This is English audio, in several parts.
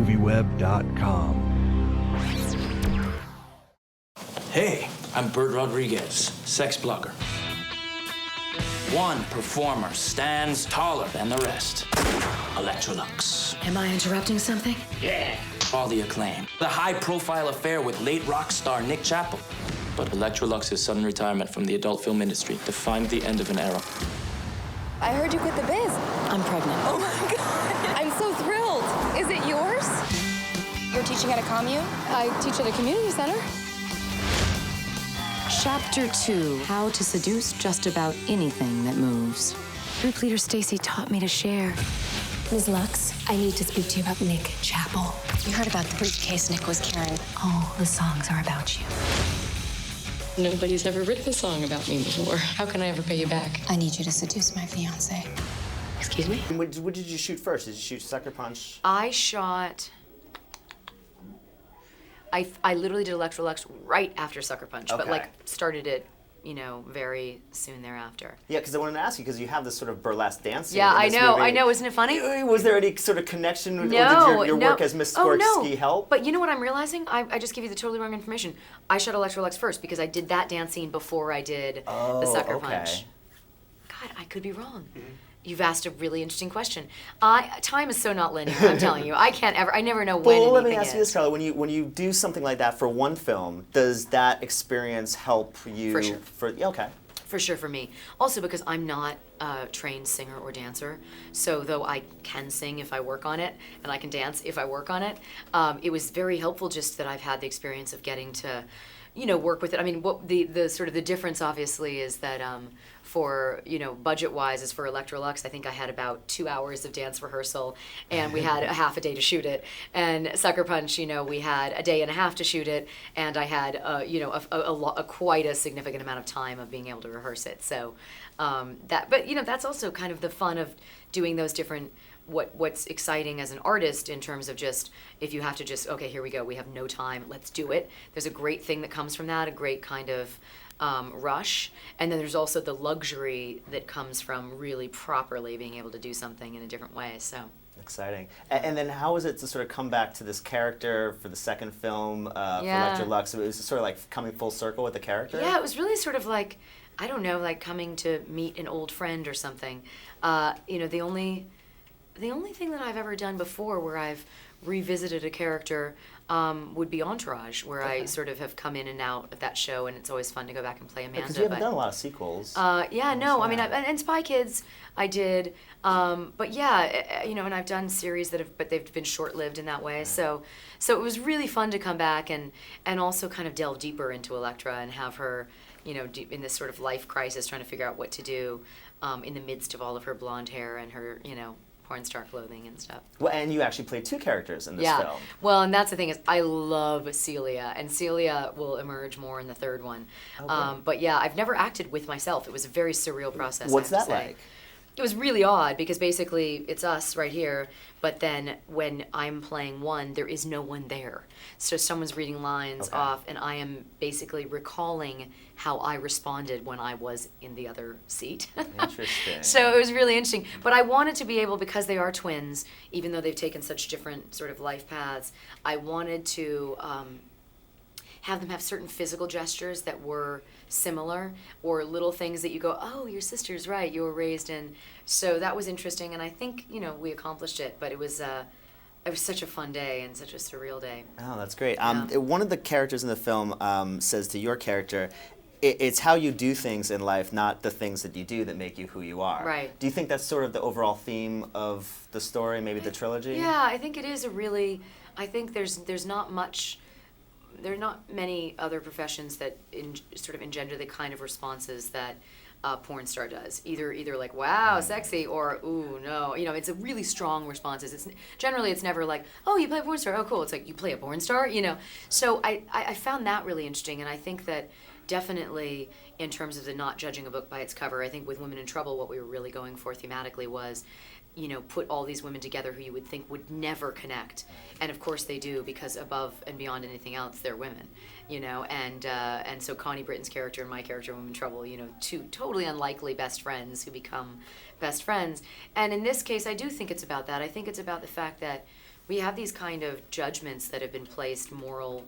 MovieWeb.com. Hey, I'm Bert Rodriguez, sex blogger. One performer stands taller than the rest. Elektra Luxx. Am I interrupting something? Yeah. All the acclaim. The high-profile affair with late rock star Nick Chappell. But Elektra Luxx's sudden retirement from the adult film industry defined the end of an era. I heard you quit the biz. I'm pregnant. Oh my God. I'm so thrilled. Is it yours? You're teaching at a commune? I teach at a community center. Chapter 2, How to Seduce Just About Anything That Moves. Group leader Stacy taught me to share. Ms. Luxx, I need to speak to you about Nick Chappell. You heard about the briefcase Nick was carrying. All the songs are about you. Nobody's ever written a song about me before. How can I ever pay you back? I need you to seduce my fiancé. Excuse me? What did you shoot first? Did you shoot Sucker Punch? I shot... I literally did Elektra Luxx right after Sucker Punch, but Okay. like started it, you know, very soon thereafter. Yeah, because I wanted to ask you, because you have this sort of burlesque dancing. Yeah, in this movie. I know, isn't it funny? Was there any sort of connection, or No, did your no. work as Miss Oh, Skorski no. help? But you know what I'm realizing? I just give you the totally wrong information. I shot Elektra Luxx first because I did that dance scene before I did the Sucker Punch. God, I could be wrong. You've asked a really interesting question. Time is so not linear, I'm telling you. I never know when Well, let me anything ask you this, Carla. When you do something like that for one film, does that experience help you? For sure. Okay. For sure, for me. Also because I'm not a trained singer or dancer, so though I can sing if I work on it, and I can dance if I work on it, it was very helpful just that I've had the experience of getting to, you know, work with it. I mean, what the sort of the difference obviously is that for, you know, budget-wise, is for Elektra Luxx, I think I had about 2 hours of dance rehearsal, and we had a half a day to shoot it. And Sucker Punch, you know, we had a day and a half to shoot it, and I had, you know, quite a significant amount of time of being able to rehearse it. So but you know, that's also kind of the fun of doing those different. What's exciting as an artist in terms of just, if you have to just, okay, here we go, we have no time, let's do it. There's a great thing that comes from that, a great kind of rush. And then there's also the luxury that comes from really properly being able to do something in a different way, so. Exciting. And then how was it to sort of come back to this character for the second film for Elektra Luxx? It was sort of like coming full circle with the character? Yeah, it was really sort of like, I don't know, like coming to meet an old friend or something. You know, the only thing that I've ever done before where I've revisited a character would be Entourage, where I sort of have come in and out of that show, and it's always fun to go back and play Amanda. Because you haven't done a lot of sequels. Yeah, no, I mean, and Spy Kids I did, but yeah, you know, and I've done series but they've been short-lived in that way, so it was really fun to come back and also kind of delve deeper into Elektra and have her, you know, in this sort of life crisis, trying to figure out what to do in the midst of all of her blonde hair and her, you know, porn star clothing and stuff. Well, and you actually played two characters in this film. Well, and that's the thing is, I love Celia, and Celia will emerge more in the third one. Okay. But yeah, I've never acted with myself. It was a very surreal process. What's I have that to say. like? It was really odd because basically it's us right here, but then when I'm playing one, there is no one there. So someone's reading lines off, and I am basically recalling how I responded when I was in the other seat. Interesting. So it was really interesting. But I wanted to be able, because they are twins, even though they've taken such different sort of life paths, I wanted to have them have certain physical gestures that were similar, or little things that you go, oh, your sister's right, you were raised in. So that was interesting, and I think, you know, we accomplished it, but it was such a fun day and such a surreal day. Oh, that's great. One of the characters in the film says to your character, it's how you do things in life, not the things that you do that make you who you are. Right. Do you think that's sort of the overall theme of the story, maybe the trilogy? Yeah, I think it is I think there's not much, there are not many other professions that sort of engender the kind of responses that a porn star does. Either like, wow, sexy, or, ooh, no. You know, it's a really strong responses. Generally, it's never like, oh, you play a porn star, oh, cool. It's like, you play a porn star, you know. So I found that really interesting, and I think that definitely in terms of the not judging a book by its cover, I think with Women in Trouble, what we were really going for thematically was, you know, put all these women together who you would think would never connect. And of course they do, because above and beyond anything else, they're women, you know, and so Connie Britton's character and my character, Women in Trouble, you know, two totally unlikely best friends who become best friends. And in this case, I do think it's about that. I think it's about the fact that we have these kind of judgments that have been placed, moral,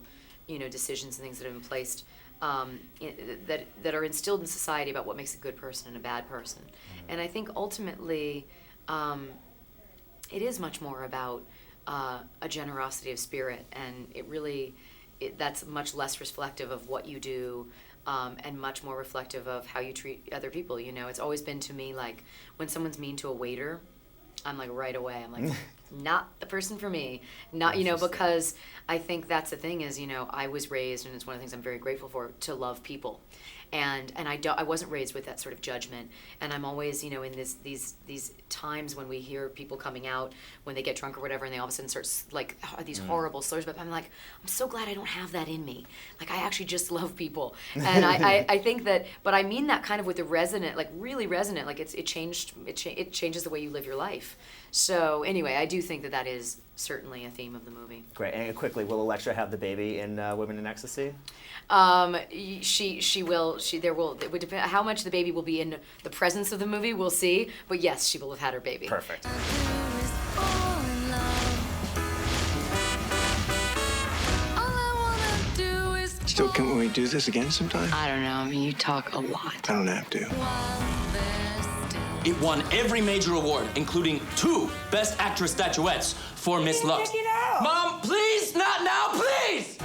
decisions and things that have been placed that are instilled in society about what makes a good person and a bad person. And I think ultimately, it is much more about a generosity of spirit, and that's much less reflective of what you do, and much more reflective of how you treat other people. It's always been to me like when someone's mean to a waiter, I'm like right away, I'm like, not the person for me. Not, because I think that's the thing is, I was raised, and it's one of the things I'm very grateful for, to love people. And I wasn't raised with that sort of judgment. And I'm always, in these times when we hear people coming out when they get drunk or whatever, and they all of a sudden start like these horrible slurs. But I'm like, I'm so glad I don't have that in me. Like I actually just love people. And I think that, but I mean that kind of with the resonant, like really resonant. Like it changes the way you live your life. So anyway, I do think that is certainly a theme of the movie. Great. And quickly, will Elektra have the baby in Women in Ecstasy? She will. There will. It would depend how much the baby will be in the presence of the movie. We'll see. But yes, she will have had her baby. Perfect. Still, can we do this again sometime? I don't know. I mean, you talk a lot. I don't have to. It won every major award, including 2 Best Actress statuettes for Miss Luxx. Mom, please, not now, please!